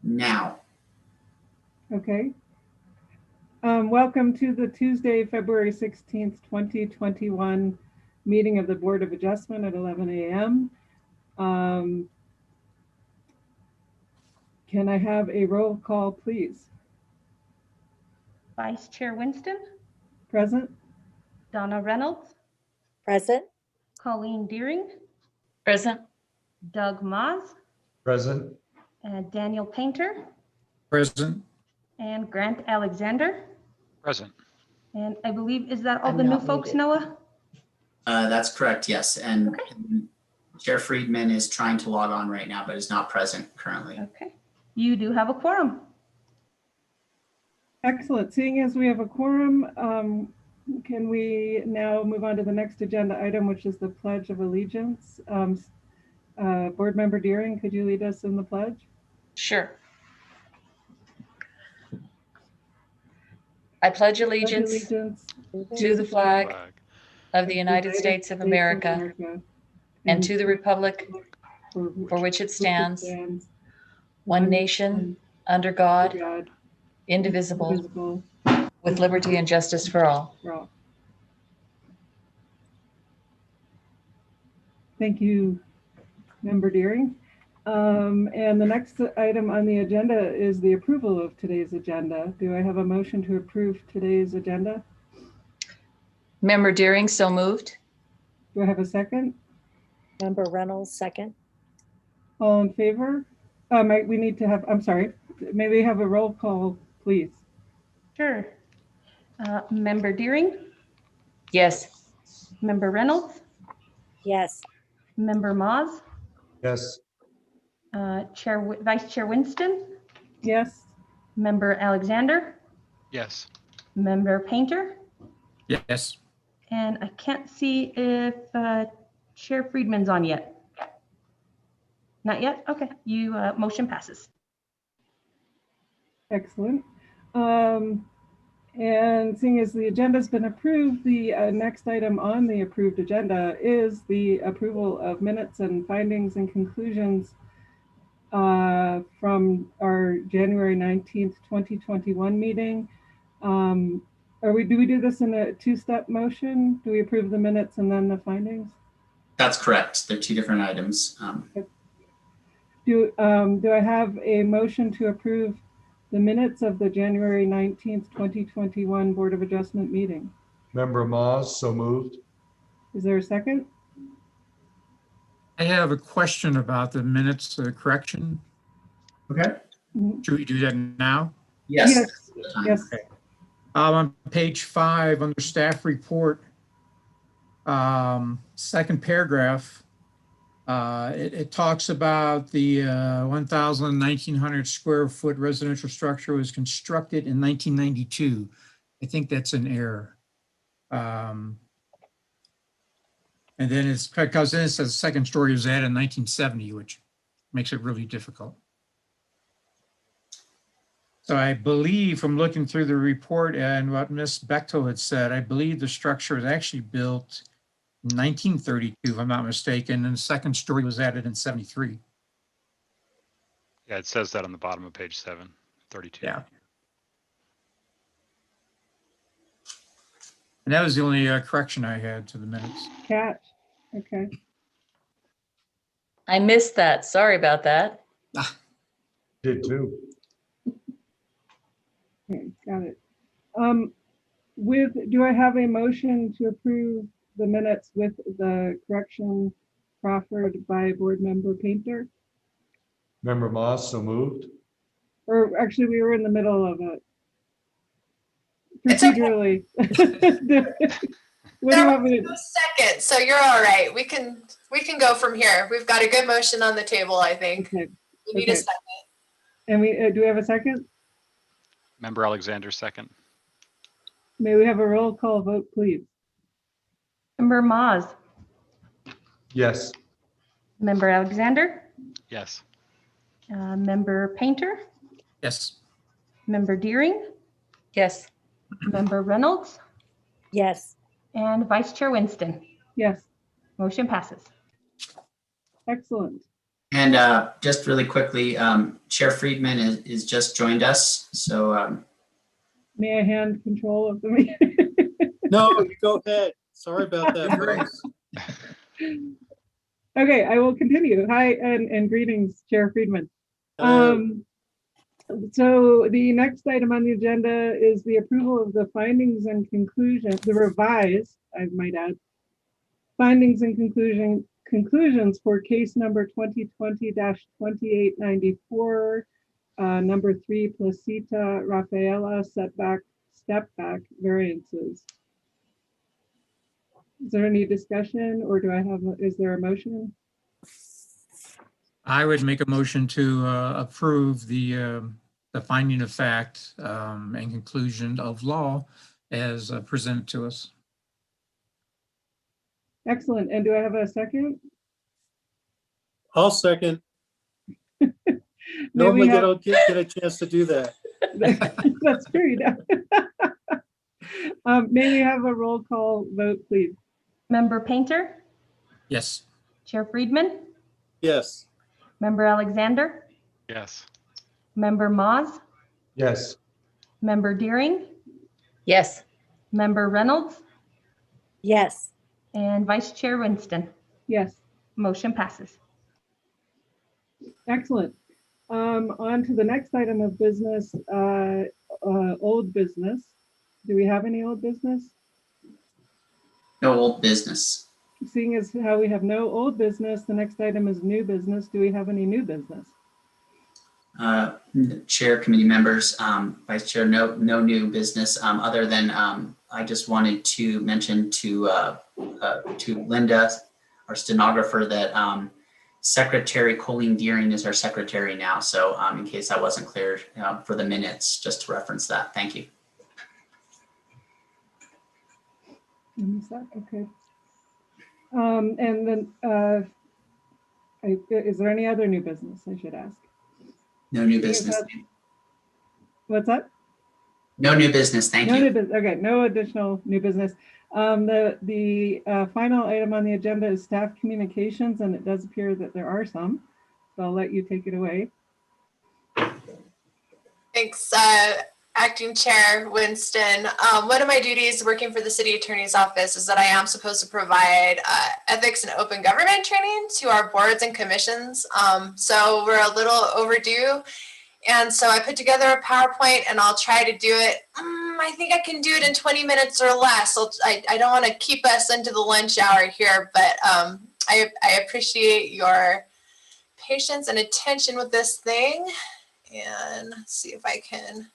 now. Okay. Welcome to the Tuesday, February 16th, 2021 meeting of the Board of Adjustment at 11 a.m. Can I have a roll call, please? Vice Chair Winston, Present? Donna Reynolds, Present. Colleen Deering, Present. Doug Maas, Present. Daniel Painter, Present. and Grant Alexander. Present. And I believe, is that all I'm the new not folks, muted. Noah? That's correct, yes. And Chair Friedman is trying to log on right now, but is not present currently. Okay. You do have a quorum. Excellent. Seeing as we have a quorum, can we now move on to the next agenda item, which is the Pledge of Allegiance? Board Member Deering, could you lead us in the pledge? Sure. I pledge allegiance to the flag of the United States of America and to the republic for which it stands, one nation, under God, indivisible, with liberty and justice for all. Thank you, Member Deering. And the next item on the agenda is the approval of today's agenda. Do I have a motion to approve today's agenda? Member Deering, so moved. Do I have a second? Member Reynolds, second. All in favor? We need to have, I'm sorry, may we have a roll call, please? Sure. Member Deering, Yes. Member Reynolds, Yes. Member Maas, Yes. Vice Chair Winston, Yes. Member Alexander, Yes. Member Painter, Yes. and I can't see if Chair Friedman's on yet. Not yet? Okay, motion passes. Excellent. And seeing as the agenda's been approved, the next item on the approved agenda is the approval of minutes and findings and conclusions from our January 19th, 2021 meeting. Do we do this in a two-step motion? Do we approve the minutes and then the findings? That's correct. They're two different items. Do I have a motion to approve the minutes of the January 19th, 2021 Board of Adjustment meeting? Member Maas, so moved. Is there a second? I have a question about the minutes correction. Okay. Should we do that now? Yes. Yes. On page 5 under staff report, second paragraph, it talks about the 1,900 square foot residential structure was constructed in 1992. I think that's an error. And then it's because then it says the second story was added in 1970, which makes it really difficult. So I believe from looking through the report and what Ms. Bechtel had said, I believe the structure was actually built in 1932, if I'm not mistaken, and the second story was added in 73. Yeah, it says that on the bottom of page 7, 32. Yeah. And that was the only correction I had to the minutes. Catch. Okay. I missed that. Sorry about that. Did too. Okay, got it. Do I have a motion to approve the minutes with the correction proffered by Board Member Painter? Member Maas, so moved. Or actually, we were in the middle of it. It's okay. Procedurally. What do you want me to do? Second, so you're all right. We can go from here. We've got a good motion on the table, I think. Okay. We need a Okay. second. And do we have a second? Member Alexander, second. May we have a roll call vote, please? Member Maas, Yes. Member Alexander, Yes. Member Painter, Yes. Member Deering, Yes. Member Reynolds, Yes. and Vice Chair Winston. Yes. Motion passes. Excellent. And just really quickly, Chair Friedman is just joined us. So May I hand control of the meeting? No, you go ahead. Sorry about that, Bruce. Okay, I will continue. Hi and greetings, Chair Friedman. So the next item on the agenda is the approval of the findings and conclusions, the revised, I might add, findings and conclusions for case number 2020-2894, number 3 Placita Rafaela step back variances. Is there any discussion, or is there a motion? I would make a motion to approve the finding of fact and conclusion of law as presented to us. Excellent. And do I have a second? I'll second. May Normally we have- get a chance to do that. That's true. You know. May we have a roll call vote, please? Member Painter, Yes. Chair Friedman, Yes. Member Alexander, Yes. Member Moz, Yes. Member Deering, Yes. Member Reynolds, Yes. and Vice Chair Winston. Yes. Motion passes. Excellent. On to the next item of business, old business. Do we have any old business? no old business. Seeing as how we have no old business, the next item is new business. Do we have any new business? Chair, committee members, Vice Chair, no new business other than I just wanted to mention to Linda, our stenographer, that Secretary Colleen Deering is our secretary now. So in case I wasn't clear for the minutes, just to reference that. Thank you. Okay. And then is there any other new business I should ask? No new business. What's that? No new business. Thank No you. new business. Okay, no additional new business. The final item on the agenda is staff communications, and it does appear that there are some. So I'll let you take it away. Thanks, Acting Chair Winston. One of my duties working for the City Attorney's Office is that I am supposed to provide ethics and open government training to our boards and commissions. So we're a little overdue. And so I put together a PowerPoint and I'll try to do it. I think I can do it in 20 minutes or less. I don't want to keep us into the lunch hour here, but I appreciate your patience and attention with this thing. And let's see if I can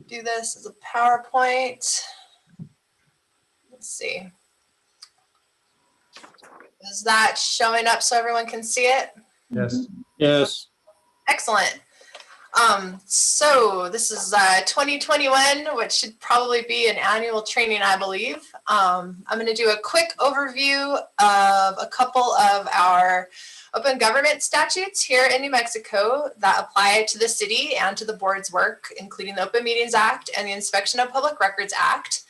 do this as a PowerPoint. Let's see. Is that showing up so everyone can see it? Yes. Yes. Excellent. So this is 2021, which should probably be an annual training, I believe. I'm going to do a quick overview of a couple of our open government statutes here in New Mexico that apply to the city and to the board's work, including the Open Meetings Act and the Inspection of Public Records Act.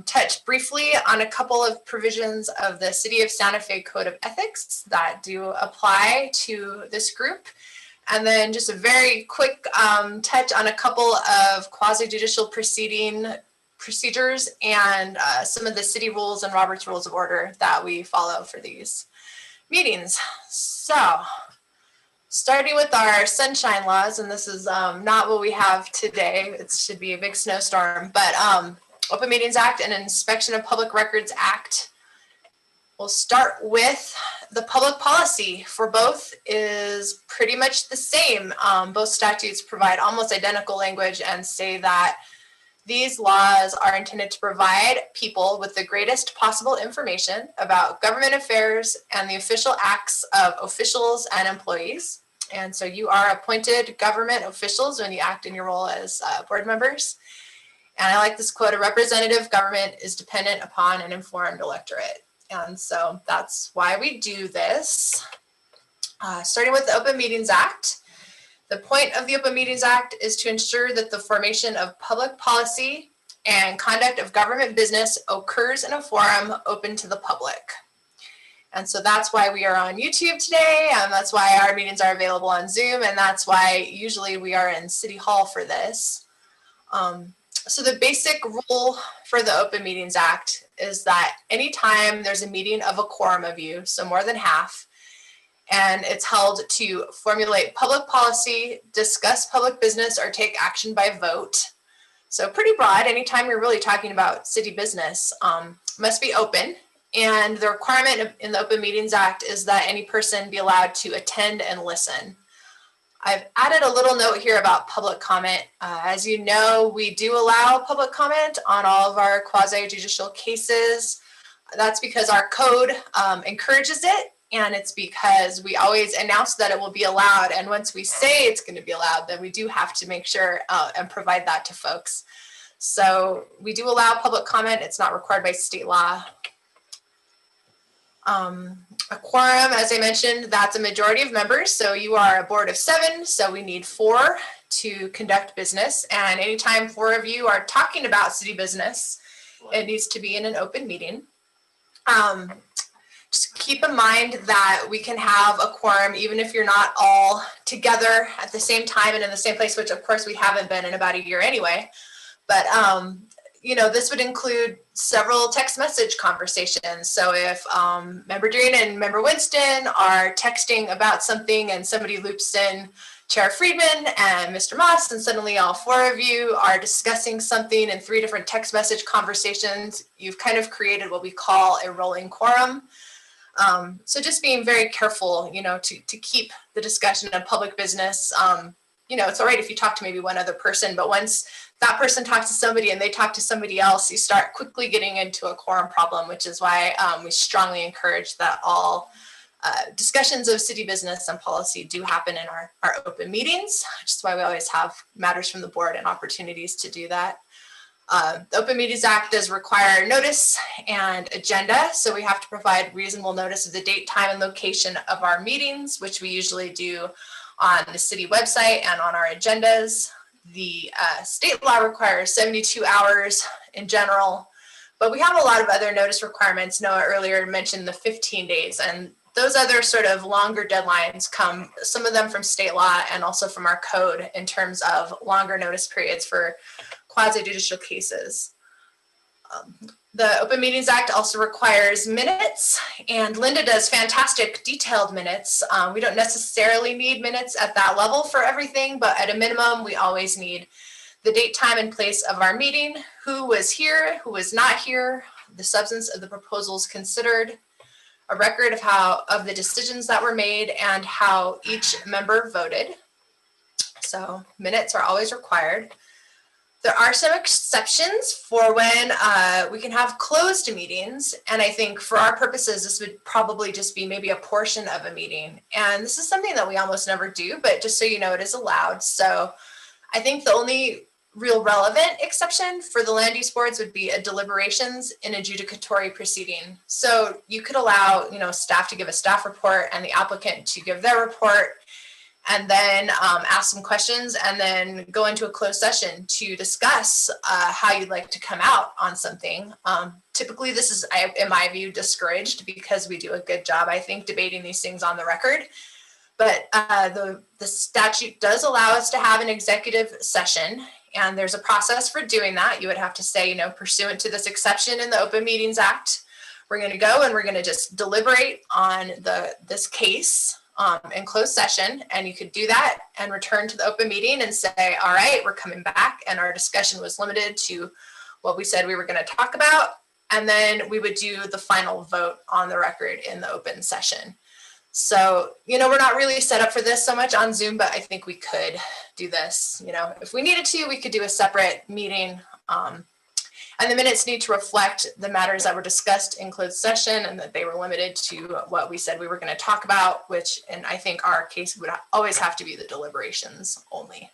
Touch briefly on a couple of provisions of the City of Santa Fe Code of Ethics that do apply to this group. And then just a very quick touch on a couple of quasi-judicial procedures and some of the city rules and Robert's Rules of Order that we follow for these meetings. So starting with our sunshine laws, and this is not what we have today. It should be a big snowstorm, but Open Meetings Act and Inspection of Public Records Act. We'll start with the public policy for both is pretty much the same. Both statutes provide almost identical language and say that these laws are intended to provide people with the greatest possible information about government affairs and the official acts of officials and employees. And so you are appointed government officials when you act in your role as board members. And I like this quote: a representative government is dependent upon an informed electorate. And so that's why we do this. Starting with the Open Meetings Act. The point of the Open Meetings Act is to ensure that the formation of public policy and conduct of government business occurs in a forum open to the public. And so that's why we are on YouTube today. That's why our meetings are available on Zoom. And that's why usually we are in City Hall for this. So the basic rule for the Open Meetings Act is that anytime there's a meeting of a quorum of you, so more than half, and it's held to formulate public policy, discuss public business, or take action by vote. So pretty broad. Anytime you're really talking about city business, must be open. And the requirement in the Open Meetings Act is that any person be allowed to attend and listen. I've added a little note here about public comment. As you know, we do allow public comment on all of our quasi-judicial cases. That's because our code encourages it, and it's because we always announce that it will be allowed. And once we say it's going to be allowed, then we do have to make sure and provide that to folks. So we do allow public comment. It's not required by state law. A quorum, as I mentioned, that's a majority of members. So you are a board of 7, so we need 4 to conduct business. And anytime 4 of you are talking about city business, it needs to be in an open meeting. Just keep in mind that we can have a quorum even if you're not all together at the same time and in the same place, which of course we haven't been in about a year anyway. But you know, this would include several text message conversations. So if Member Deering and Member Winston are texting about something and somebody loops in Chair Friedman and Mr. Moss, and suddenly all 4 of you are discussing something in 3 different text message conversations, you've kind of created what we call a rolling quorum. So just being very careful, you know, to keep the discussion of public business. You know, it's all right if you talk to maybe one other person, but once that person talks to somebody and they talk to somebody else, you start quickly getting into a quorum problem, which is why we strongly encourage that all discussions of city business and policy do happen in our open meetings, which is why we always have matters from the board and opportunities to do that. The Open Meetings Act does require notice and agenda, so we have to provide reasonable notice of the date, time, and location of our meetings, which we usually do on the city website and on our agendas. The state law requires 72 hours in general, but we have a lot of other notice requirements. Noah earlier mentioned the 15 days, and those other sort of longer deadlines come, some of them from state law and also from our code in terms of longer notice periods for quasi-judicial cases. The Open Meetings Act also requires minutes, and Linda does fantastic detailed minutes. We don't necessarily need minutes at that level for everything, but at a minimum, we always need the date, time, and place of our meeting, who was here, who was not here, the substance of the proposals considered, a record of the decisions that were made, and how each member voted. So minutes are always required. There are some exceptions for when we can have closed meetings. And I think for our purposes, this would probably just be maybe a portion of a meeting. And this is something that we almost never do, but just so you know, it is allowed. So I think the only real relevant exception for the land use boards would be a deliberations in adjudicatory proceeding. So you could allow, you know, staff to give a staff report and the applicant to give their report, and then ask some questions, and then go into a closed session to discuss how you'd like to come out on something. Typically, this is, in my view, discouraged because we do a good job, I think, debating these things on the record. But the statute does allow us to have an executive session, and there's a process for doing that. You would have to say, you know, pursuant to this exception in the Open Meetings Act, we're going to go and we're going to just deliberate on this case in closed session, and you could do that and return to the open meeting and say, all right, we're coming back, and our discussion was limited to what we said we were going to talk about, and then we would do the final vote on the record in the open session. So, you know, we're not really set up for this so much on Zoom, but I think we could do this. You know, if we needed to, we could do a separate meeting. And the minutes need to reflect the matters that were discussed in closed session, and that they were limited to what we said we were going to talk about, which in I think our case would always have to be the deliberations only.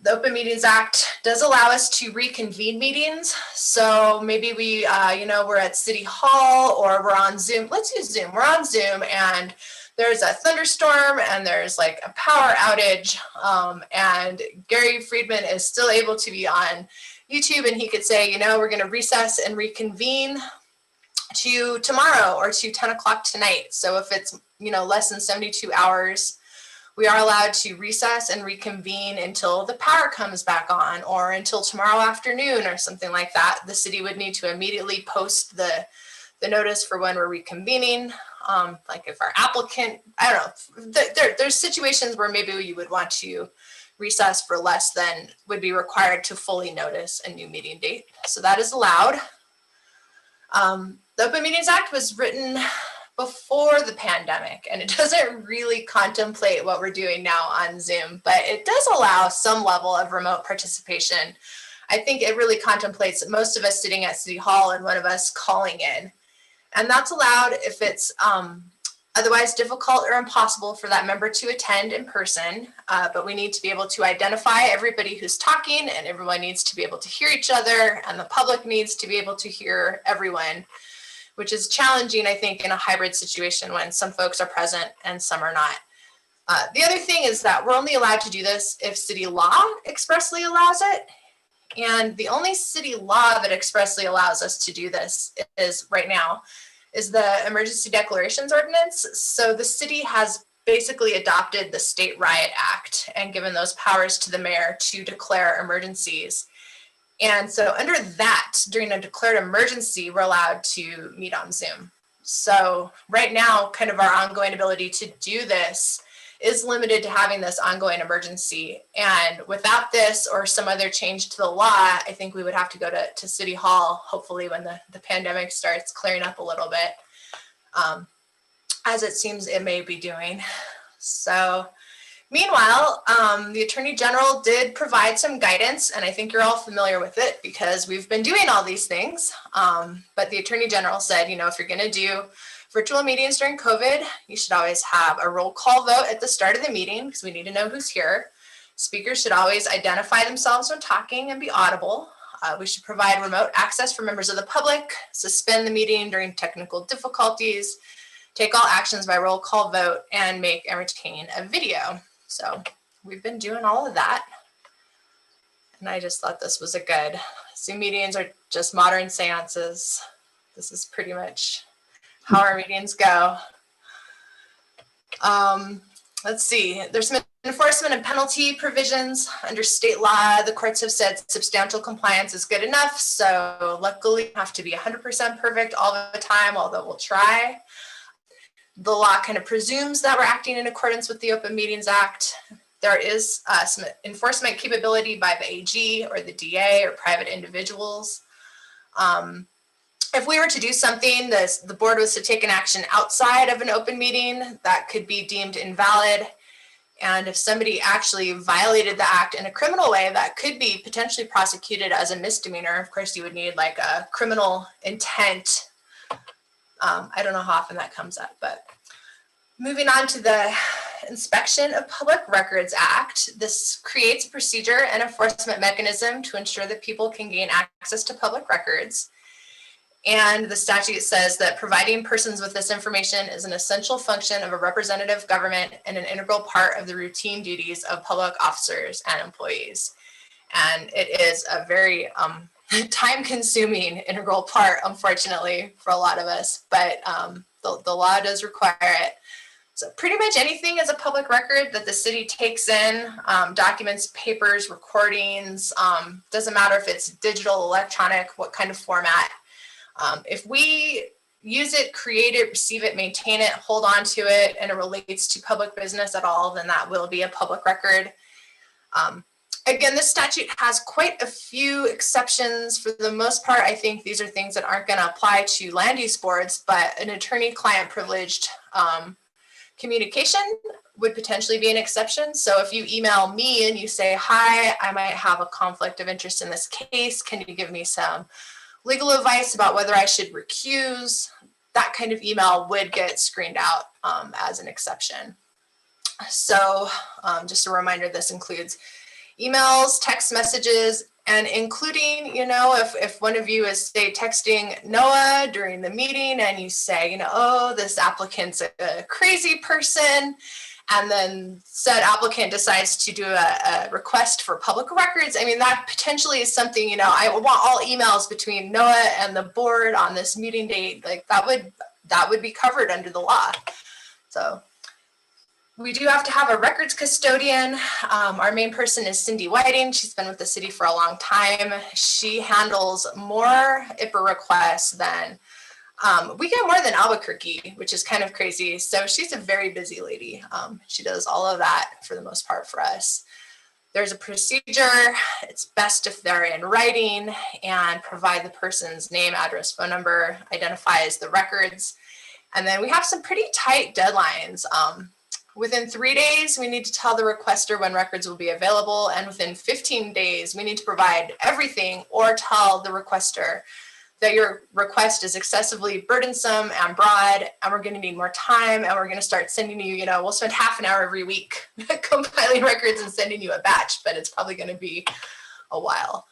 The Open Meetings Act does allow us to reconvene meetings. So maybe we, you know, we're at City Hall or we're on Zoom. Let's use Zoom. We're on Zoom and there's a thunderstorm and there's like a power outage, and Gary Friedman is still able to be on YouTube, and he could say, you know, we're going to recess and reconvene to tomorrow or to 10 o'clock tonight. So if it's, less than 72 hours, we are allowed to recess and reconvene until the power comes back on or until tomorrow afternoon or something like that. The city would need to immediately post the notice for when we're reconvening. Like if our applicant, I don't know, there's situations where maybe you would want to recess for less than would be required to fully notice a new meeting date. So that is allowed. The Open Meetings Act was written before the pandemic, and it doesn't really contemplate what we're doing now on Zoom, but it does allow some level of remote participation. I think it really contemplates most of us sitting at City Hall and one of us calling in. And that's allowed if it's otherwise difficult or impossible for that member to attend in person, but we need to be able to identify everybody who's talking, and everyone needs to be able to hear each other, and the public needs to be able to hear everyone, which is challenging, I think, in a hybrid situation when some folks are present and some are not. The other thing is that we're only allowed to do this if city law expressly allows it. And the only city law that expressly allows us to do this is right now is the Emergency Declarations Ordinance. So the city has basically adopted the State Riot Act and given those powers to the mayor to declare emergencies. And so under that, during a declared emergency, we're allowed to meet on Zoom. So right now, kind of our ongoing ability to do this is limited to having this ongoing emergency. And without this or some other change to the law, I think we would have to go to City Hall, hopefully when the pandemic starts clearing up a little bit, as it seems it may be doing. So meanwhile, the Attorney General did provide some guidance, and I think you're all familiar with it because we've been doing all these things. But the Attorney General said, if you're gonna do virtual meetings during COVID, you should always have a roll call vote at the start of the meeting because we need to know who's here. Speakers should always identify themselves when talking and be audible. We should provide remote access for members of the public, suspend the meeting during technical difficulties, take all actions by roll call vote, and make and retain a video. So we've been doing all of that. And I just thought this was a good, Zoom meetings are just modern seances. This is pretty much how our meetings go. Let's see, there's some enforcement and penalty provisions under state law. The courts have said substantial compliance is good enough. So luckily, you have to be 100% perfect all the time, although we'll try. The law kind of presumes that we're acting in accordance with the Open Meetings Act. There is some enforcement capability by the AG or the DA or private individuals. If we were to do something, the board was to take an action outside of an open meeting, that could be deemed invalid. And if somebody actually violated the act in a criminal way, that could be potentially prosecuted as a misdemeanor. Of course, you would need like a criminal intent. I don't know how often that comes up, but moving on to the Inspection of Public Records Act. This creates a procedure and enforcement mechanism to ensure that people can gain access to public records. And the statute says that providing persons with this information is an essential function of a representative government and an integral part of the routine duties of public officers and employees. And it is a very time-consuming integral part, unfortunately, for a lot of us, but the law does require it. So pretty much anything is a public record that the city takes in, documents, papers, recordings, doesn't matter if it's digital, electronic, what kind of format. If we use it, create it, receive it, maintain it, hold on to it, and it relates to public business at all, then that will be a public record. Again, this statute has quite a few exceptions. For the most part, I think these are things that aren't going to apply to land use boards, but an attorney-client privileged communication would potentially be an exception. So if you email me and you say, hi, I might have a conflict of interest in this case, can you give me some legal advice about whether I should recuse? That kind of email would get screened out as an exception. So just a reminder, this includes emails, text messages, and including, if one of you is, say, texting Noah during the meeting and you say, oh, this applicant's a crazy person, and then said applicant decides to do a request for public records, I mean, that potentially is something, you know, I would want all emails between NOAA and the board on this meeting date, like that would be covered under the law. So we do have to have a records custodian. Our main person is Cindy Whiting. She's been with the city for a long time. She handles more IPA requests than we get more than Albuquerque, which is kind of crazy. So she's a very busy lady. She does all of that for the most part for us. There's a procedure. It's best if they're in writing and provide the person's name, address, phone number, identifies the records. And then we have some pretty tight deadlines. Within 3 days, we need to tell the requester when records will be available. And within 15 days, we need to provide everything or tell the requester that your request is excessively burdensome and broad, and we're going to need more time, and we're going to start sending you, you know, we'll spend half an hour every week compiling records and sending you a batch, but it's probably going to be a while.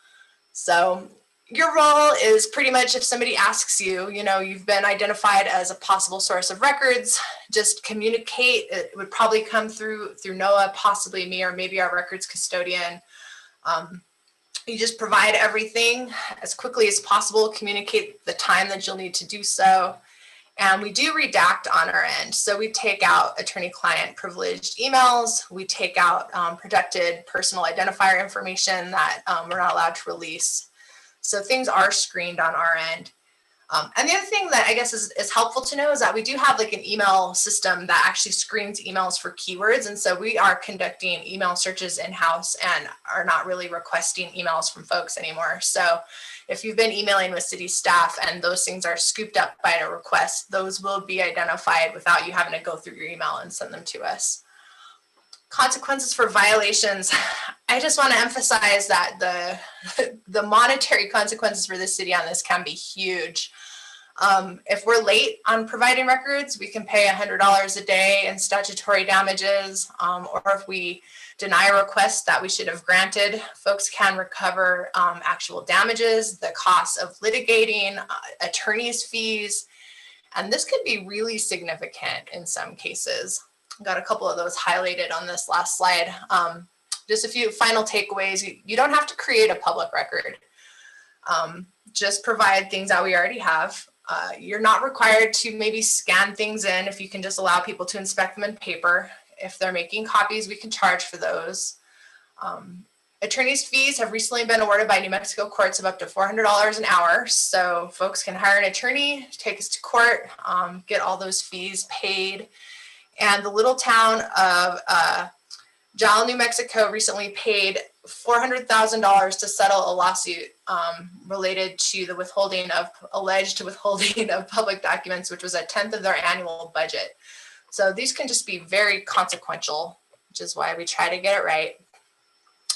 So your role is pretty much, if somebody asks you, you know, you've been identified as a possible source of records, just communicate. It would probably come through NOAA, possibly me, or maybe our records custodian. You just provide everything as quickly as possible, communicate the time that you'll need to do so. And we do redact on our end. So we take out attorney-client privileged emails. We take out protected personal identifier information that we're not allowed to release. So things are screened on our end. And the other thing that I guess is helpful to know is that we do have like an email system that actually screens emails for keywords. And so we are conducting email searches in-house and are not really requesting emails from folks anymore. So if you've been emailing with city staff and those things are scooped up by a request, those will be identified without you having to go through your email and send them to us. Consequences for violations. I just want to emphasize that the monetary consequences for the city on this can be huge. If we're late on providing records, we can pay $100 a day in statutory damages, or if we deny a request that we should have granted, folks can recover actual damages, the cost of litigating, attorney's fees, and this could be really significant in some cases. Got a couple of those highlighted on this last slide. Just a few final takeaways. You don't have to create a public record. Just provide things that we already have. You're not required to maybe scan things in if you can just allow people to inspect them in paper. If they're making copies, we can charge for those. Attorney's fees have recently been awarded by New Mexico courts of up to $400 an hour. So folks can hire an attorney, take us to court, get all those fees paid. And the little town of Jal, New Mexico recently paid $400,000 to settle a lawsuit related to the alleged withholding of public documents, which was 1/10 of their annual budget. So these can just be very consequential, which is why we try to get it right.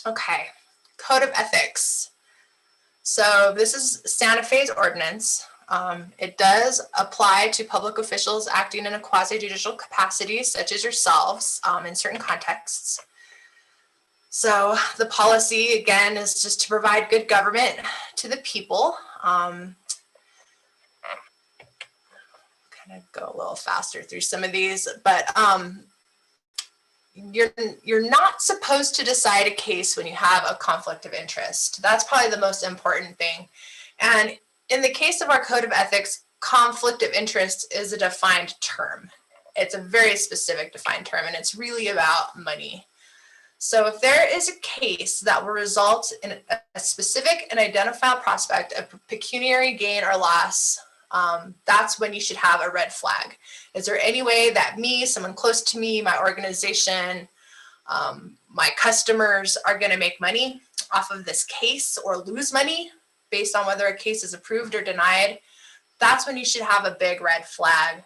Okay, Code of Ethics. So this is Santa Fe's ordinance. It does apply to public officials acting in a quasi-judicial capacity, such as yourselves, in certain contexts. So the policy, again, is just to provide good government to the people. Kind of go a little faster through some of these, but you're not supposed to decide a case when you have a conflict of interest. That's probably the most important thing. And in the case of our Code of Ethics, conflict of interest is a defined term. It's a very specific defined term, and it's really about money. So if there is a case that will result in a specific and identifiable prospect of pecuniary gain or loss, that's when you should have a red flag. Is there any way that me, someone close to me, my organization, my customers are going to make money off of this case or lose money based on whether a case is approved or denied? That's when you should have a big red flag.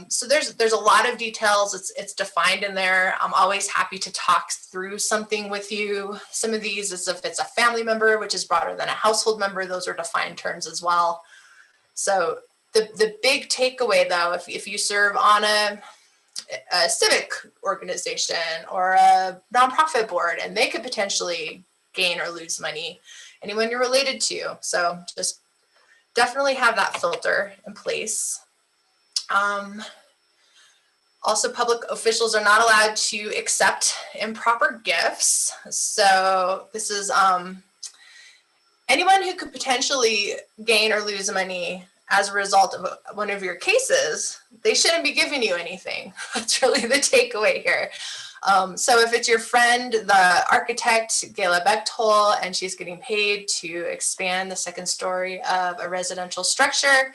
So there's a lot of details. It's defined in there. I'm always happy to talk through something with you. Some of these is if it's a family member, which is broader than a household member, those are defined terms as well. So the big takeaway though, if you serve on a civic organization or a nonprofit board, and they could potentially gain or lose money, anyone you're related to. So just definitely have that filter in place. Also, public officials are not allowed to accept improper gifts. So this is anyone who could potentially gain or lose money as a result of one of your cases, they shouldn't be giving you anything. That's really the takeaway here. So if it's your friend, the architect, Gayla Bechtold, and she's getting paid to expand the second story of a residential structure,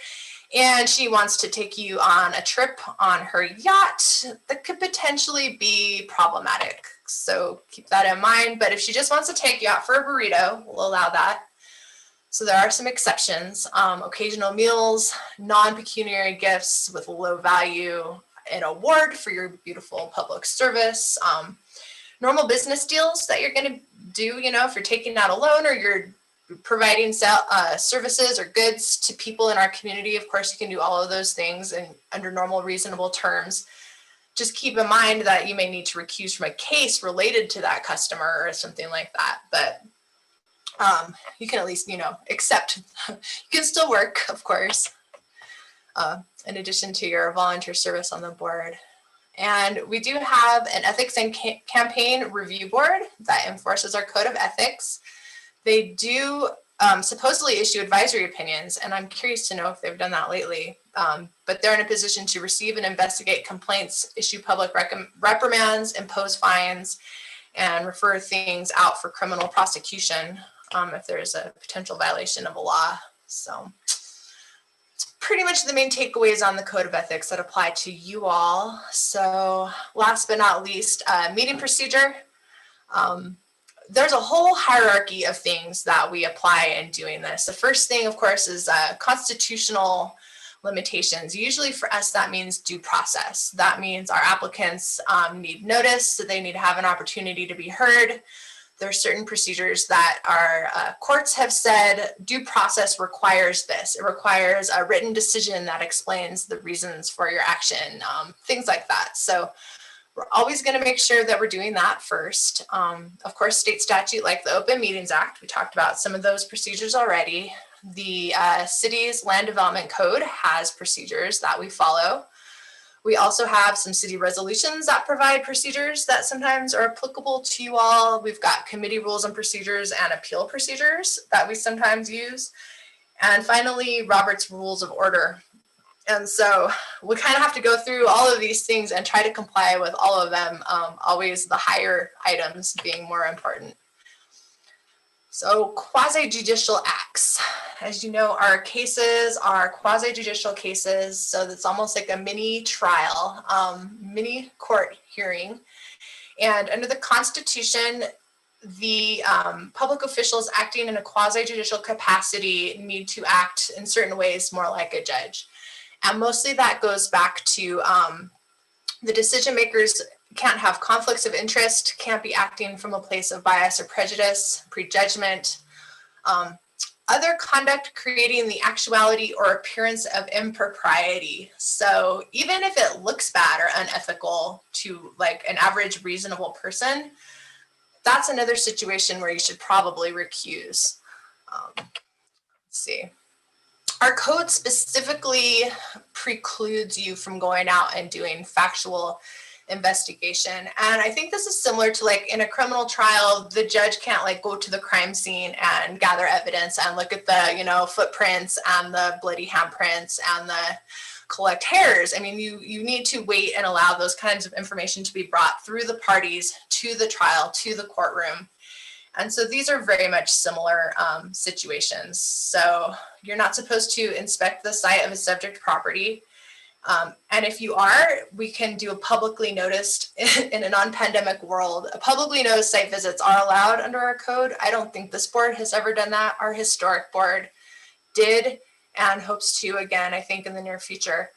and she wants to take you on a trip on her yacht, that could potentially be problematic. So keep that in mind. But if she just wants to take you out for a burrito, we'll allow that. So there are some exceptions. Occasional meals, non-pecuniary gifts with low value, an award for your beautiful public service, normal business deals that you're going to do, you know, if you're taking out a loan or you're providing services or goods to people in our community. Of course, you can do all of those things and under normal, reasonable terms. Just keep in mind that you may need to recuse from a case related to that customer or something like that. But you can at least, you know, accept, you can still work, of course, in addition to your volunteer service on the board. And we do have an ethics and campaign review board that enforces our code of ethics. They do supposedly issue advisory opinions, and I'm curious to know if they've done that lately. But they're in a position to receive and investigate complaints, issue public reprimands, impose fines, and refer things out for criminal prosecution if there's a potential violation of a law. So it's pretty much the main takeaways on the code of ethics that apply to you all. So last but not least, meeting procedure. There's a whole hierarchy of things that we apply in doing this. The first thing, of course, is constitutional limitations. Usually for us, that means due process. That means our applicants need notice, so they need to have an opportunity to be heard. There are certain procedures that our courts have said due process requires this. It requires a written decision that explains the reasons for your action, things like that. So we're always going to make sure that we're doing that first. Of course, state statute like the Open Meetings Act, we talked about some of those procedures already. The city's land development code has procedures that we follow. We also have some city resolutions that provide procedures that sometimes are applicable to you all. We've got committee rules and procedures and appeal procedures that we sometimes use. And finally, Robert's Rules of Order. And so we kind of have to go through all of these things and try to comply with all of them, always the higher items being more important. So quasi-judicial acts. As you know, our cases are quasi-judicial cases, so it's almost like a mini trial, mini court hearing. And under the Constitution, the public officials acting in a quasi-judicial capacity need to act in certain ways more like a judge. And mostly that goes back to the decision makers can't have conflicts of interest, can't be acting from a place of bias or prejudice, prejudgment, other conduct creating the actuality or appearance of impropriety. So even if it looks bad or unethical to like an average reasonable person, that's another situation where you should probably recuse. Let's see. Our code specifically precludes you from going out and doing factual investigation. And I think this is similar to like in a criminal trial, the judge can't like go to the crime scene and gather evidence and look at the, you know, footprints and the bloody handprints and the collect hairs. I mean, you need to wait and allow those kinds of information to be brought through the parties to the trial, to the courtroom. And so these are very much similar situations. So you're not supposed to inspect the site of a subject property. And if you are, we can do a publicly noticed, in a non-pandemic world, a publicly noticed site visits are allowed under our code. I don't think this board has ever done that. Our historic board did and hopes to again, I think in the near future.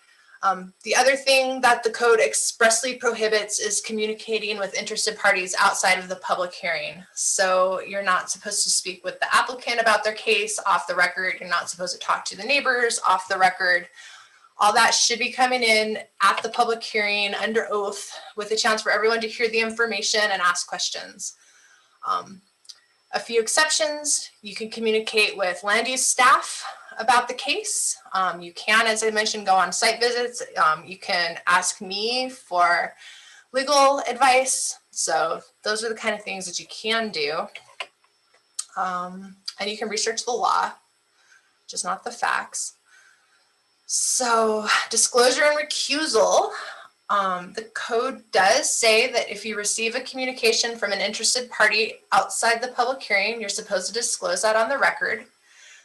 The other thing that the code expressly prohibits is communicating with interested parties outside of the public hearing. So you're not supposed to speak with the applicant about their case off the record. You're not supposed to talk to the neighbors off the record. All that should be coming in at the public hearing under oath with a chance for everyone to hear the information and ask questions. A few exceptions, you can communicate with land use staff about the case. You can, as I mentioned, go on site visits. You can ask me for legal advice. So those are the kind of things that you can do. And you can research the law, just not the facts. So disclosure and recusal. The code does say that if you receive a communication from an interested party outside the public hearing, you're supposed to disclose that on the record.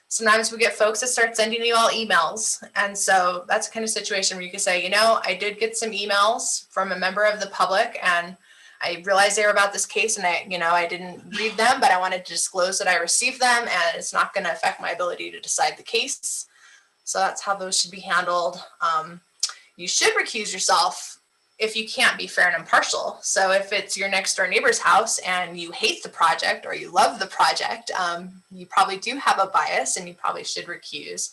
Sometimes we get folks that start sending you all emails. And so that's the kind of situation where you can say, you know, I did get some emails from a member of the public and I realized they were about this case and I didn't read them, but I wanted to disclose that I received them and it's not going to affect my ability to decide the case. So that's how those should be handled. You should recuse yourself if you can't be fair and impartial. So if it's your next door neighbor's house and you hate the project or you love the project, you probably do have a bias and you probably should recuse.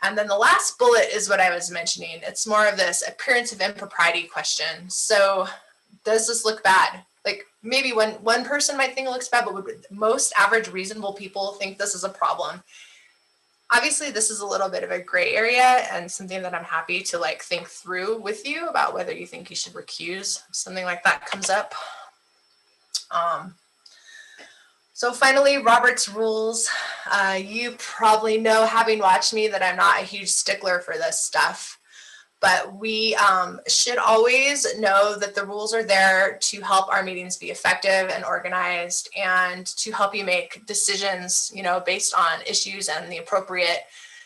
And then the last bullet is what I was mentioning. It's more of this appearance of impropriety question. So does this look bad? Like maybe one person might think it looks bad, but would most average reasonable people think this is a problem? Obviously, this is a little bit of a gray area and something that I'm happy to think through with you about whether you think you should recuse. Something like that comes up. So finally, Robert's rules. You probably know, having watched me, that I'm not a huge stickler for this stuff. But we should always know that the rules are there to help our meetings be effective and organized and to help you make decisions, based on issues and the appropriate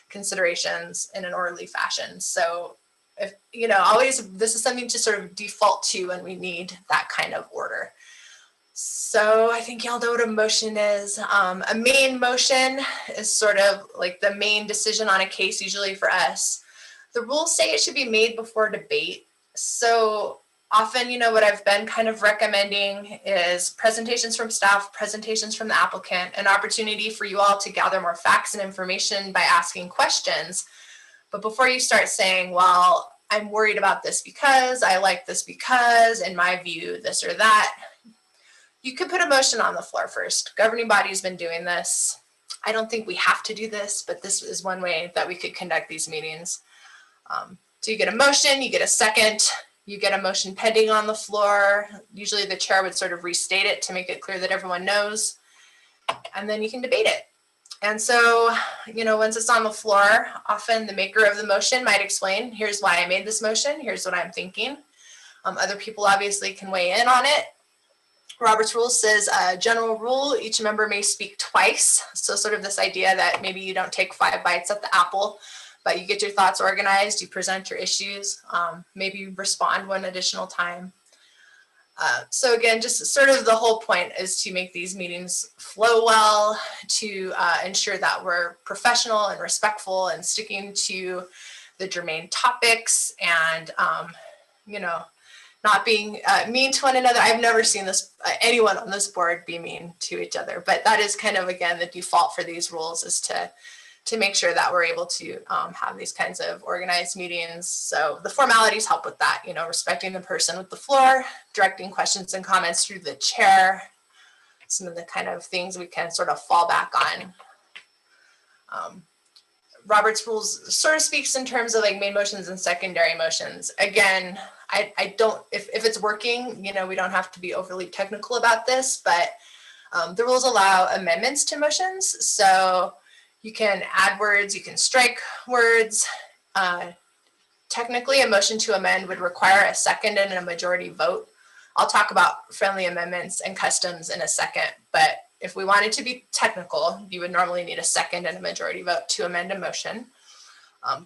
considerations in an orderly fashion. So if, always, this is something to sort of default to when we need that kind of order. So I think y'all know what a motion is. A main motion is sort of like the main decision on a case, usually for us. The rules say it should be made before debate. So often, what I've been kind of recommending is presentations from staff, presentations from the applicant, an opportunity for you all to gather more facts and information by asking questions. But before you start saying, well, I'm worried about this because, I like this because, in my view, this or that, you could put a motion on the floor first. Governing body's been doing this. I don't think we have to do this, but this is one way that we could conduct these meetings. So you get a motion, you get a second, you get a motion pending on the floor. Usually the chair would sort of restate it to make it clear that everyone knows, and then you can debate it. And so, once it's on the floor, often the maker of the motion might explain, here's why I made this motion, here's what I'm thinking. Other people obviously can weigh in on it. Robert's rule says general rule, each member may speak twice. So sort of this idea that maybe you don't take 5 bites at the apple, but you get your thoughts organized, you present your issues, maybe respond one additional time. So again, just sort of the whole point is to make these meetings flow well, to ensure that we're professional and respectful and sticking to the germane topics and, not being mean to one another. I've never seen this anyone on this board be mean to each other, but that is kind of, again, the default for these rules is to make sure that we're able to have these kinds of organized meetings. So the formalities help with that, respecting the person with the floor, directing questions and comments through the chair, some of the kind of things we can sort of fall back on. Robert's rules sort of speaks in terms of main motions and secondary motions. Again, I don't, if it's working, we don't have to be overly technical about this, but the rules allow amendments to motions. So you can add words, you can strike words. Technically, a motion to amend would require a second and a majority vote. I'll talk about friendly amendments and customs in a second, but if we wanted to be technical, you would normally need a second and a majority vote to amend a motion.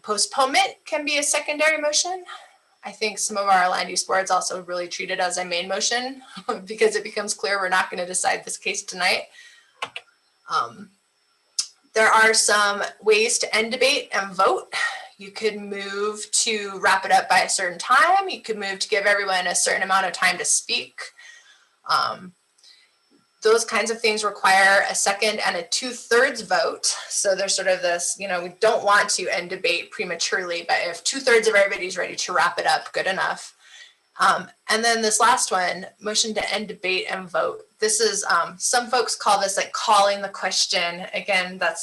Postponement can be a secondary motion. I think some of our land use boards also really treat it as a main motion because it becomes clear we're not going to decide this case tonight. There are some ways to end debate and vote. You could move to wrap it up by a certain time. You could move to give everyone a certain amount of time to speak. Those kinds of things require a second and a 2/3 vote. So there's sort of this, we don't want to end debate prematurely, but if 2/3 of everybody's ready to wrap it up, good enough. And then this last one, motion to end debate and vote. This is, some folks call this like calling the question. Again, that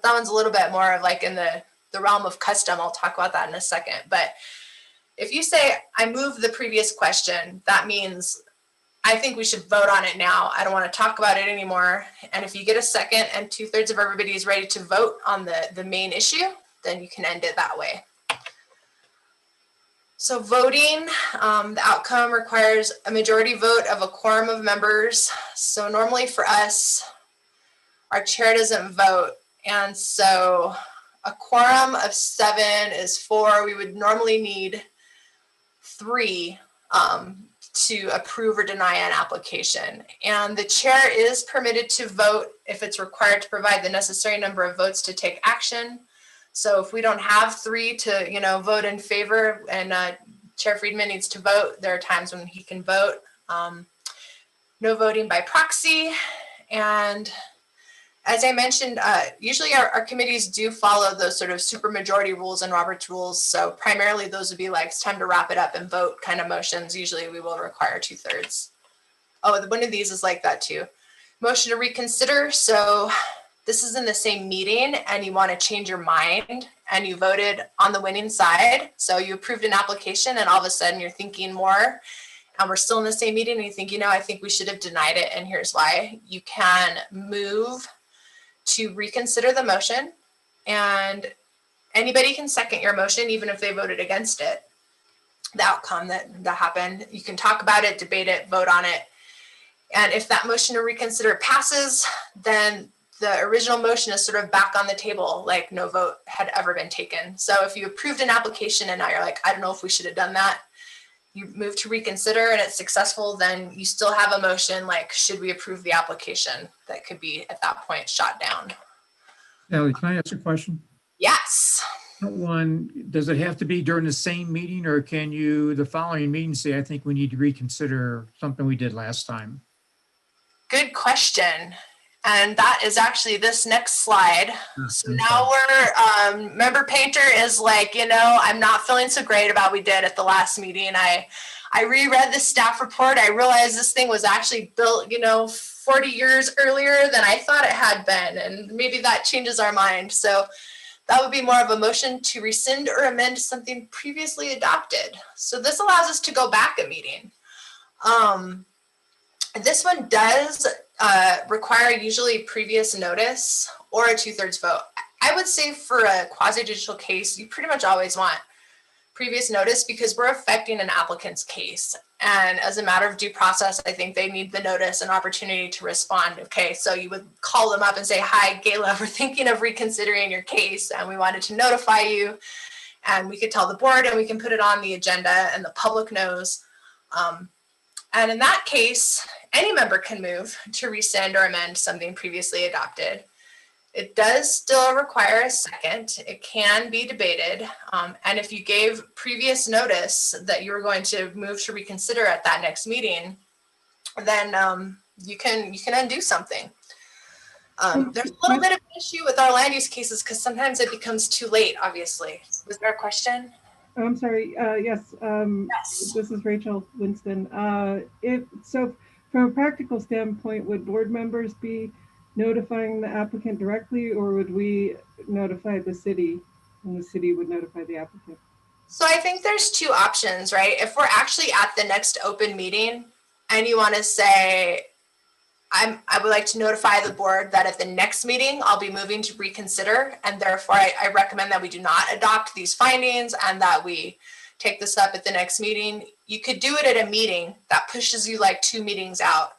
one's a little bit more of like in the realm of custom. I'll talk about that in a second. But if you say, I move the previous question, that means I think we should vote on it now. I don't want to talk about it anymore. And if you get a second and 2/3 of everybody is ready to vote on the main issue, then you can end it that way. So voting, the outcome requires a majority vote of a quorum of members. So normally for us, our chair doesn't vote. And so a quorum of 7 is 4. We would normally need 3 to approve or deny an application. And the chair is permitted to vote if it's required to provide the necessary number of votes to take action. So if we don't have 3 to, vote in favor and Chair Friedman needs to vote, there are times when he can vote. No voting by proxy. And as I mentioned, usually our committees do follow those sort of supermajority rules and Robert's rules. So primarily those would be like, it's time to wrap it up and vote kind of motions. Usually we will require 2/3. Oh, one of these is like that too. Motion to reconsider. So this is in the same meeting and you want to change your mind and you voted on the winning side. So you approved an application and all of a sudden you're thinking more and we're still in the same meeting and you think, I think we should have denied it. And here's why. You can move to reconsider the motion and anybody can second your motion, even if they voted against it. The outcome that happened, you can talk about it, debate it, vote on it. And if that motion to reconsider passes, then the original motion is sort of back on the table, like no vote had ever been taken. So if you approved an application and now you're like, I don't know if we should have done that, you move to reconsider and it's successful, then you still have a motion like, should we approve the application? That could be at that point shot down. Ellie, can I ask a question? Yes. One, does it have to be during the same meeting or can you, the following meeting, say, I think we need to reconsider something we did last time? Good question. And that is actually this next slide. So now we're, member Painter is like, I'm not feeling so great about what we did at the last meeting. I reread the staff report. I realized this thing was actually built, 40 years earlier than I thought it had been. And maybe that changes our mind. So that would be more of a motion to rescind or amend something previously adopted. So this allows us to go back a meeting. This one does require usually previous notice or a 2/3 vote. I would say for a quasi-judicial case, you pretty much always want previous notice because we're affecting an applicant's case. And as a matter of due process, I think they need the notice and opportunity to respond. Okay, so you would call them up and say, hi, Gayla, we're thinking of reconsidering your case and we wanted to notify you. And we could tell the board and we can put it on the agenda and the public knows. And in that case, any member can move to rescind or amend something previously adopted. It does still require a second. It can be debated. And if you gave previous notice that you were going to move to reconsider at that next meeting, then you can undo something. There's a little bit of an issue with our land use cases because sometimes it becomes too late, obviously. Was there a question? I'm sorry. Yes. Yes. This is Rachel Winston. So from a practical standpoint, would board members be notifying the applicant directly or would we notify the city and the city would notify the applicant? So I think there's 2 options, right? If we're actually at the next open meeting and you want to say, I would like to notify the board that at the next meeting, I'll be moving to reconsider. And therefore, I recommend that we do not adopt these findings and that we take this up at the next meeting. You could do it at a meeting that pushes you like 2 meetings out.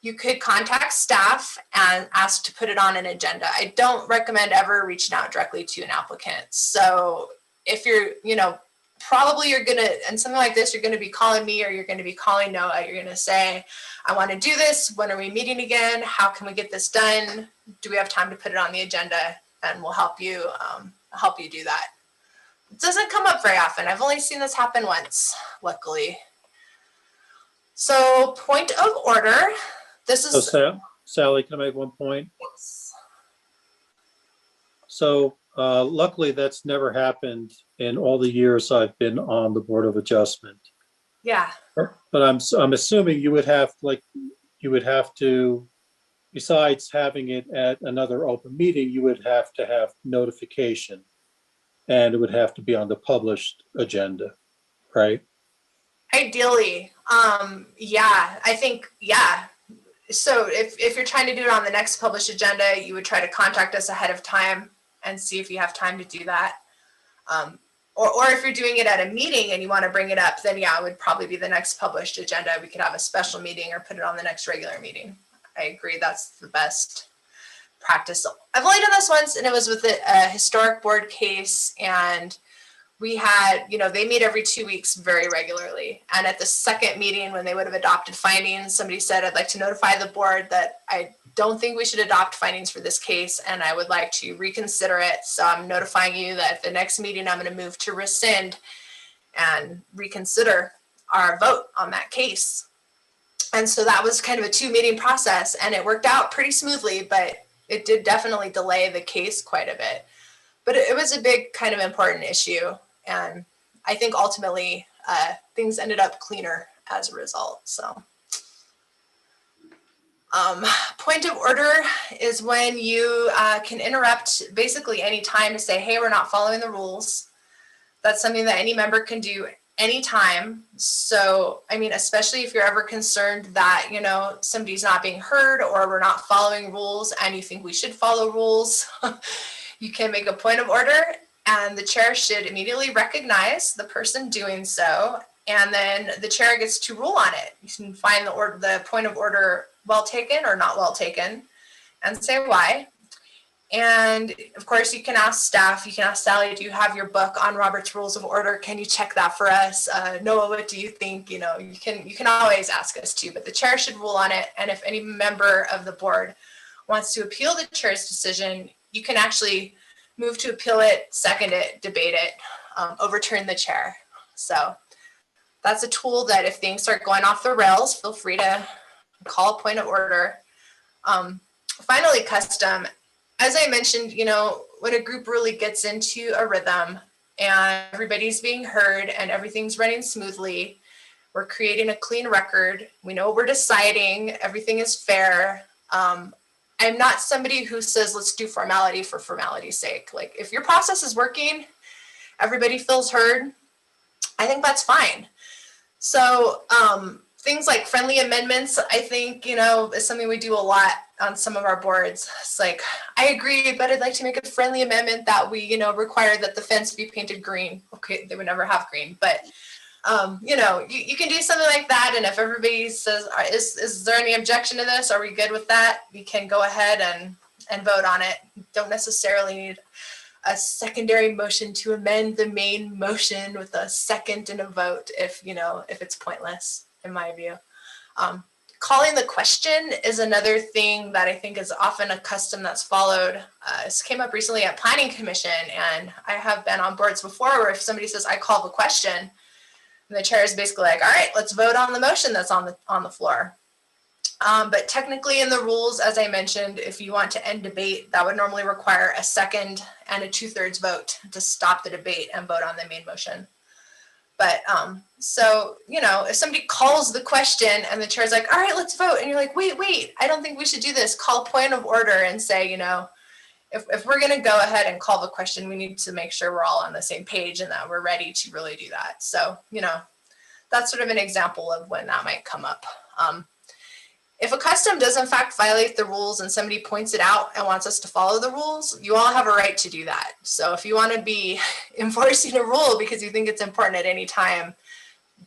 You could contact staff and ask to put it on an agenda. I don't recommend ever reaching out directly to an applicant. So if you're, probably you're going to, and something like this, you're going to be calling me or you're going to be calling Noah. You're going to say, I want to do this. When are we meeting again? How can we get this done? Do we have time to put it on the agenda? And we'll help you do that. It doesn't come up very often. I've only seen this happen once, luckily. So point of order. This is. So Sally, can I make one point? Yes. So luckily that's never happened in all the years I've been on the Board of Adjustment. Yeah. But I'm assuming you would have, to, besides having it at another open meeting, you would have to have notification. And it would have to be on the published agenda, right? Ideally, yeah, I think, yeah. So if you're trying to do it on the next published agenda, you would try to contact us ahead of time and see if you have time to do that. Or if you're doing it at a meeting and you want to bring it up, then yeah, it would probably be the next published agenda. We could have a special meeting or put it on the next regular meeting. I agree, that's the best practice. I've only done this once, and it was with a historic board case, and we had, they meet every 2 weeks very regularly. And at the second meeting, when they would have adopted findings, somebody said, I'd like to notify the board that I don't think we should adopt findings for this case, and I would like to reconsider it. So I'm notifying you that at the next meeting, I'm going to move to rescind and reconsider our vote on that case. And so that was kind of a 2-meeting process, and it worked out pretty smoothly, but it did definitely delay the case quite a bit. But it was a big kind of important issue. And I think ultimately things ended up cleaner as a result. So point of order is when you can interrupt basically any time to say, hey, we're not following the rules. That's something that any member can do anytime. So, I mean, especially if you're ever concerned that, somebody's not being heard or we're not following rules and you think we should follow rules, you can make a point of order, and the chair should immediately recognize the person doing so. And then the chair gets to rule on it. You can find the point of order well taken or not well taken and say why. And of course, you can ask staff, you can ask Sally, do you have your book on Robert's Rules of Order? Can you check that for us? Noah, what do you think? You can always ask us to, but the chair should rule on it. And if any member of the board wants to appeal the chair's decision, you can actually move to appeal it, second it, debate it, overturn the chair. So that's a tool that if things start going off the rails, feel free to call a point of order. Finally, custom. As I mentioned, when a group really gets into a rhythm and everybody's being heard and everything's running smoothly, we're creating a clean record. We know what we're deciding. Everything is fair. I'm not somebody who says, let's do formality for formality's sake. Like, if your process is working, everybody feels heard, I think that's fine. So things like friendly amendments, I think, is something we do a lot on some of our boards. It's like, I agree, but I'd like to make a friendly amendment that we, require that the fence be painted green. Okay, they would never have green, but you can do something like that. And if everybody says, is there any objection to this? Are we good with that? We can go ahead and vote on it. Don't necessarily need a secondary motion to amend the main motion with a second and a vote if it's pointless, in my view. Calling the question is another thing that I think is often a custom that's followed. This came up recently at Planning Commission, and I have been on boards before where if somebody says, I call the question, and the chair is basically like, all right, let's vote on the motion that's on the floor. But technically in the rules, as I mentioned, if you want to end debate, that would normally require a second and a 2/3 vote to stop the debate and vote on the main motion. But so, if somebody calls the question and the chair's like, all right, let's vote. And you're like, wait, I don't think we should do this. Call point of order and say, if we're going to go ahead and call the question, we need to make sure we're all on the same page and that we're ready to really do that. So, that's sort of an example of when that might come up. If a custom does in fact violate the rules and somebody points it out and wants us to follow the rules, you all have a right to do that. So if you want to be enforcing a rule because you think it's important at any time,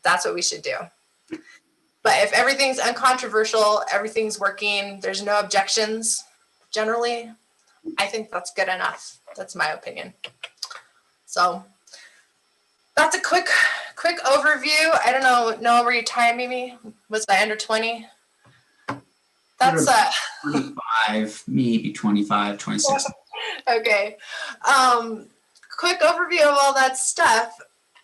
that's what we should do. But if everything's uncontroversial, everything's working, there's no objections, generally, I think that's good enough. That's my opinion. So that's a quick overview. I don't know, Noah, were you timing me? Was I under 20? That's 25, maybe 25, 26. Okay. Quick overview of all that stuff.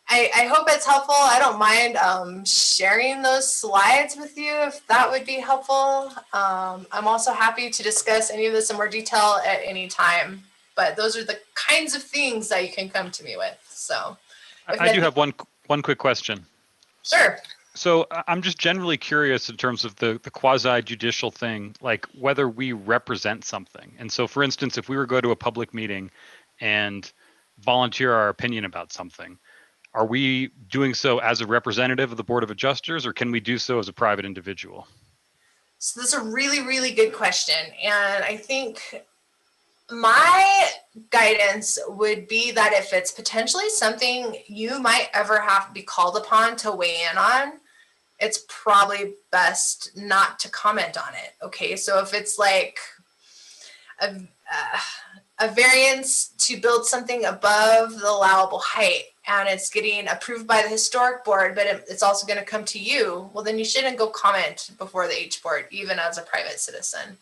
I hope it's helpful. I don't mind sharing those slides with you if that would be helpful. I'm also happy to discuss any of this in more detail at any time, but those are the kinds of things that you can come to me with. So I do have one quick question. Sure. So I'm just generally curious in terms of the quasi judicial thing, like whether we represent something. And so, for instance, if we were to go to a public meeting and volunteer our opinion about something, are we doing so as a representative of the Board of Adjusters, or can we do so as a private individual? So this is a really, really good question. And I think my guidance would be that if it's potentially something you might ever have to be called upon to weigh in on, it's probably best not to comment on it. Okay, so if it's like a variance to build something above the allowable height and it's getting approved by the historic board, but it's also going to come to you, well, then you shouldn't go comment before the H board, even as a private citizen.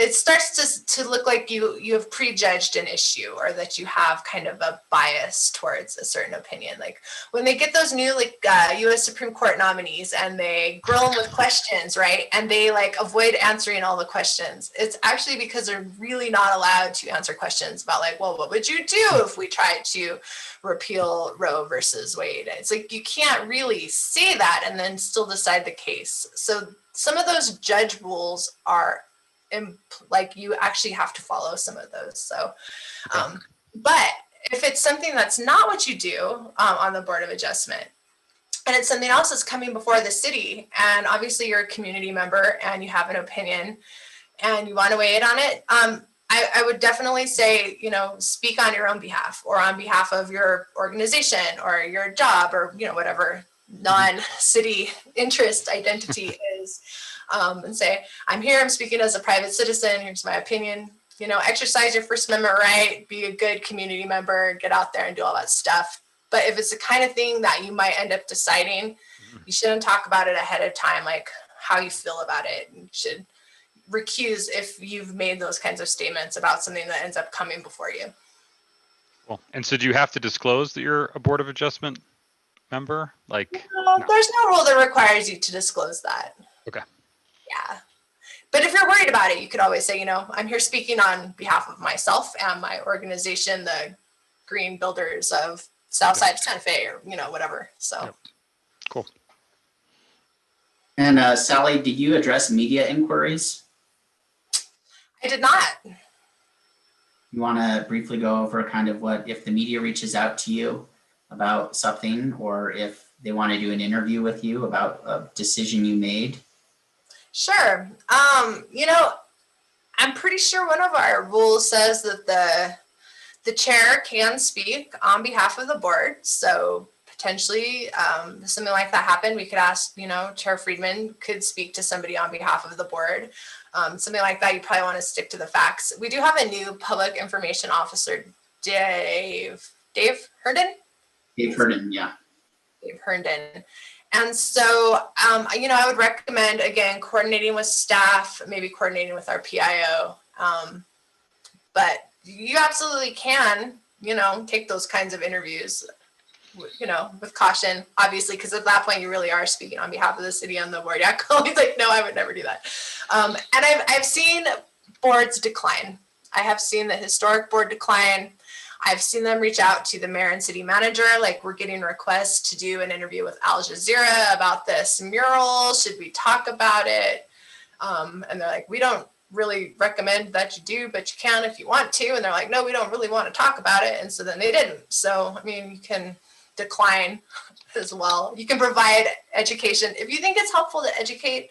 It starts to look like you have prejudged an issue, or that you have kind of a bias towards a certain opinion. Like when they get those new U.S. Supreme Court nominees and they grill them with questions, right? And they like avoid answering all the questions. It's actually because they're really not allowed to answer questions about like, well, what would you do if we tried to repeal Roe versus Wade? It's like you can't really say that and then still decide the case. So some of those judge rules are like you actually have to follow some of those. So, but if it's something that's not what you do on the Board of Adjustment, and it's something else that's coming before the city, and obviously you're a community member and you have an opinion and you want to weigh in on it, I would definitely say, speak on your own behalf or on behalf of your organization or your job or, whatever non-city interest identity is. And say, I'm here, I'm speaking as a private citizen, here's my opinion, exercise your First Amendment right, be a good community member, get out there and do all that stuff. But if it's the kind of thing that you might end up deciding, you shouldn't talk about it ahead of time, like how you feel about it. You should recuse if you've made those kinds of statements about something that ends up coming before you. Cool. And so do you have to disclose that you're a Board of Adjustment member? No. There's no rule that requires you to disclose that. Okay. Yeah. But if you're worried about it, you could always say, I'm here speaking on behalf of myself and my organization, the Green Builders of Southside of Santa Fe, or, whatever. So. Yep. Cool. And Sally, did you address media inquiries? I did not. You want to briefly go over kind of what, if the media reaches out to you about something, or if they want to do an interview with you about a decision you made? Sure. I'm pretty sure one of our rules says that the chair can speak on behalf of the board. So potentially something like that happened, we could ask, Chair Friedman could speak to somebody on behalf of the board. Something like that, you probably want to stick to the facts. We do have a new public information officer, Dave Herndon? Dave Herndon, yeah. Dave Herndon. And so, I would recommend, again, coordinating with staff, maybe coordinating with our PIO. But you absolutely can, take those kinds of interviews, with caution, obviously, because at that point you really are speaking on behalf of the city and the board. Yeah, Colleen's like, no, I would never do that. And I've seen boards decline. I have seen the historic board decline. I've seen them reach out to the mayor and city manager, like we're getting requests to do an interview with Al Jazeera about this mural. Should we talk about it? And they're like, we don't really recommend that you do, but you can if you want to. And they're like, no, we don't really want to talk about it. And so then they didn't. So, you can decline as well. You can provide education. If you think it's helpful to educate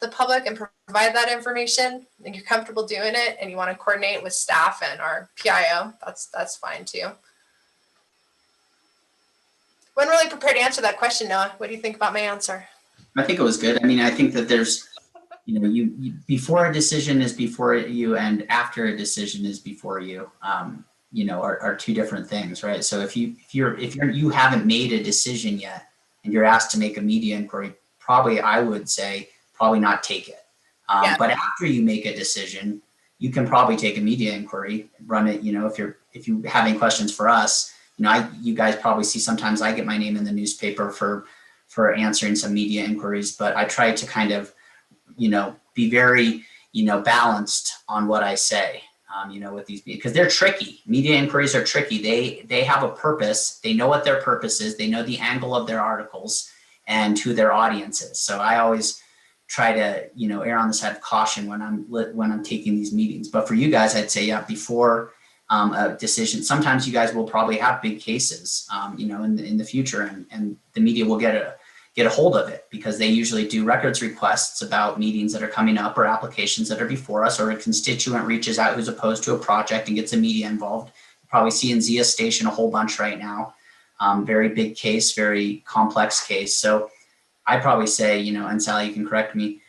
the public and provide that information and you're comfortable doing it and you want to coordinate with staff and our PIO, that's fine too. Wasn't really prepared to answer that question, Noah. What do you think about my answer? I think it was good. I think that there's, you before a decision is before you and after a decision is before you, are two different things, right? So if you haven't made a decision yet and you're asked to make a media inquiry, probably I would say probably not take it. But after you make a decision, you can probably take a media inquiry, run it. If you have any questions for us, you guys probably see sometimes I get my name in the newspaper for answering some media inquiries, but I try to kind of, be very, balanced on what I say. With these, because they're tricky. Media inquiries are tricky. They have a purpose. They know what their purpose is. They know the angle of their articles. and who their audience is. So I always try to, err on the side of caution when I'm taking these meetings. But for you guys, I'd say, yeah, before a decision, sometimes you guys will probably have big cases, in the future, and the media will get a hold of it because they usually do records requests about meetings that are coming up or applications that are before us, or a constituent reaches out who's opposed to a project and gets the media involved. You probably see in Zia Station a whole bunch right now. Very big case, very complex case. So I'd probably say, and Sally, you can correct me,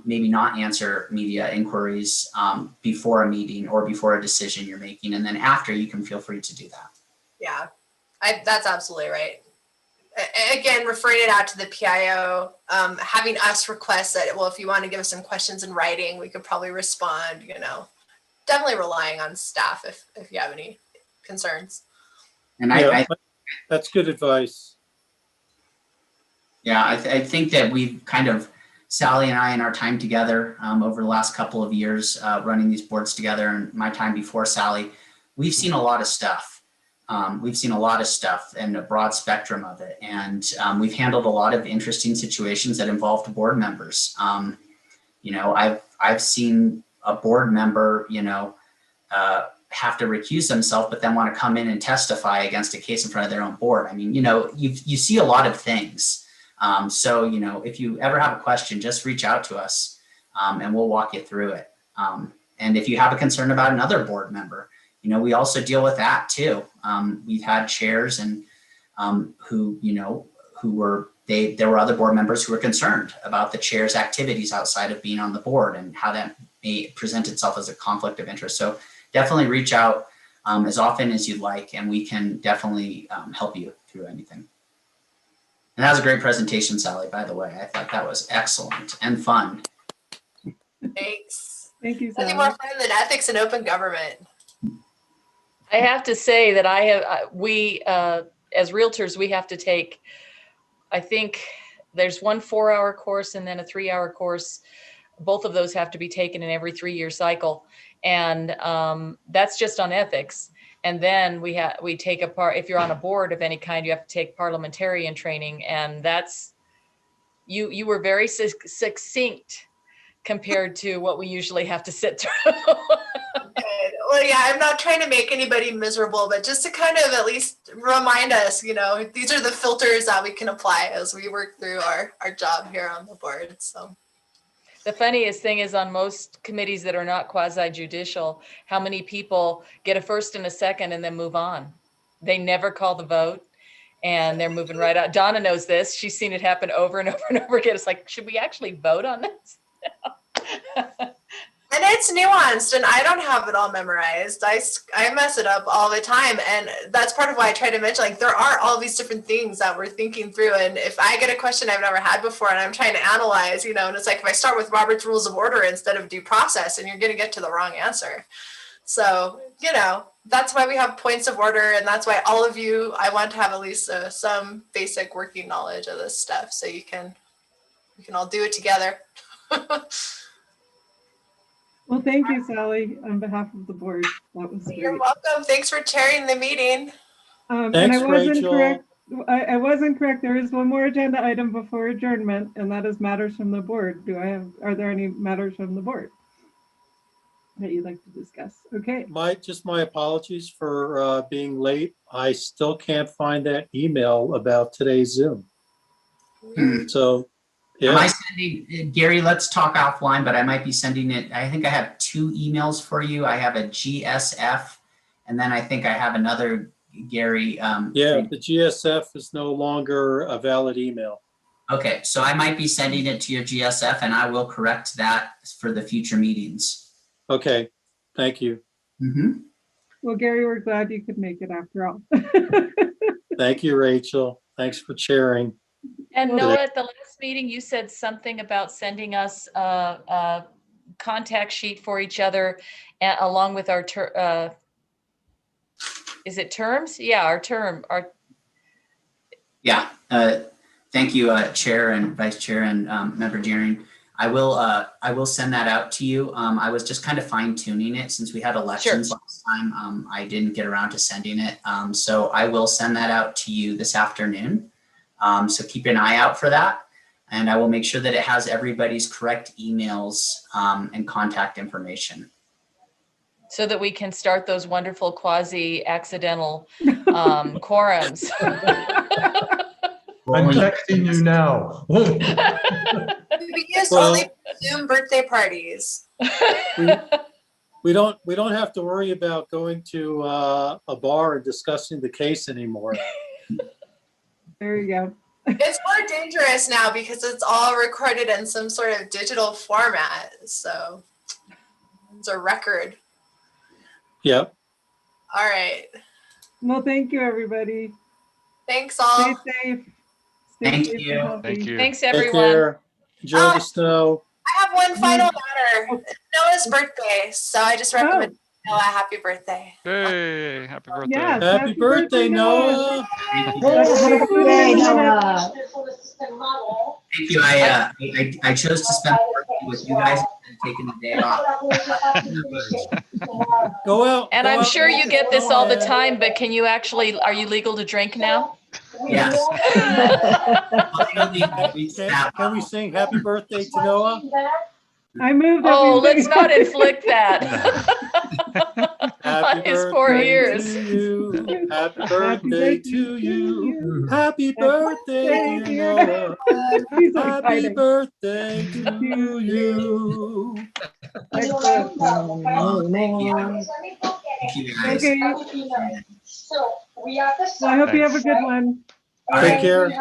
maybe not answer media inquiries before a meeting or before a decision you're making. And then after, you can feel free to do that. Yeah, that's absolutely right. Again, referring it out to the PIO, having us request that, well, if you want to give us some questions in writing, we could probably respond, definitely relying on staff if you have any concerns. And Yeah, that's good advice. Yeah, I think that we've kind of, Sally and I, in our time together over the last couple of years running these boards together, and my time before Sally, we've seen a lot of stuff. We've seen a lot of stuff and a broad spectrum of it. And we've handled a lot of interesting situations that involved board members. I've seen a board member, have to recuse themselves, but then want to come in and testify against a case in front of their own board. I mean, you see a lot of things. So, if you ever have a question, just reach out to us and we'll walk you through it. And if you have a concern about another board member, we also deal with that too. We've had chairs and there were other board members who were concerned about the chair's activities outside of being on the board and how that may present itself as a conflict of interest. So definitely reach out as often as you'd like, and we can definitely help you through anything. And that was a great presentation, Sally, by the way. I thought that was excellent and fun. Thanks. Thank you, Nothing Sally. more fun than ethics and open government. I have to say that we, as realtors, we have to take, I think there's one 4-hour course and then a 3-hour course. Both of those have to be taken in every 3-year cycle. And that's just on ethics. And then we take a part, if you're on a board of any kind, you have to take parliamentarian training. And that's, you were very succinct compared to what we usually have to sit through. Well, yeah, I'm not trying to make anybody miserable, but just to kind of at least remind us, these are the filters that we can apply as we work through our job here on the board. So the funniest thing is on most committees that are not quasi-judicial, how many people get a first and a second and then move on. They never call the vote and they're moving right out. Donna knows this. She's seen it happen over and over and over again. It's like, should we actually vote on this? And it's nuanced and I don't have it all memorized. I mess it up all the time. And that's part of why I try to mention, like, there are all these different things that we're thinking through. And if I get a question I've never had before and I'm trying to analyze, and it's like, if I start with Robert's Rules of Order instead of due process, and you're going to get to the wrong answer. So, that's why we have points of order. And that's why all of you, I want to have at least some basic working knowledge of this stuff. So we can all do it together. Well, thank you, Sally, on behalf of the board. That was great. You're welcome. Thanks for chairing the meeting. And Thanks, I wasn't Rachel. correct. I wasn't correct. There is one more agenda item before adjournment, and that is matters from the board. Are there any matters from the board that you'd like to discuss? Okay. My apologies for being late. I still can't find that email about today's Zoom. So, Am I yeah, sending, Gary, let's talk offline, but I might be sending it. I think I have 2 emails for you. I have a GSF, and then I think I have another, Gary. yeah, the GSF is no longer a valid email. Okay, so I might be sending it to your GSF, and I will correct that for the future meetings. Okay, thank you. Mm-hmm. Well, Gary, we're glad you could make it after all. Thank you, Rachel. Thanks for sharing. And Well, Noah, at the last meeting, you said something about sending us a contact sheet for each other along with our, is it terms? Yeah, our term, Yeah, thank you, Chair and Vice Chair and Member Deering. I will send that out to you. I was just kind of fine tuning it since we had elections last time. I didn't get around to sending it. So I will send that out to you this afternoon. So keep an eye out for that. And I will make sure that it has everybody's correct emails and contact information. So that we can start those wonderful quasi-accidental quorums. I'm texting you now. To be used Well- only for Zoom birthday parties. We don't have to worry about going to a bar and discussing the case anymore. There you go. It's more dangerous now because it's all recorded in some sort of digital format. So it's a record. Yep. All right. Well, thank you, everybody. Thanks Stay all. safe. Thank safe and you. healthy. Thank you. Thanks, Take everyone. care. Enjoy the snow. I have one final matter. It's Noah's birthday, so I just recommend Noah happy birthday. Hey, happy birthday. Yes. Happy birthday, Noah. Thank you. Happy birthday, Noah. Thank you. I chose to spend the birthday with you guys and taking the day off. Go out. And go I'm out sure and you get get this all the snowman. time, but can you actually, are you legal to drink now? Yes. Can we sing happy birthday to Noah? I moved. that Oh, we let's sing- not inflict that Happy on his poor birthday ears. to you. Happy Happy birthday to you. Happy birthday, birthday, dear dear Noah. He's so Happy excited. birthday to you. Excellent. Thank you guys. Okay. Well, I hope you have a good one. All Take right. care.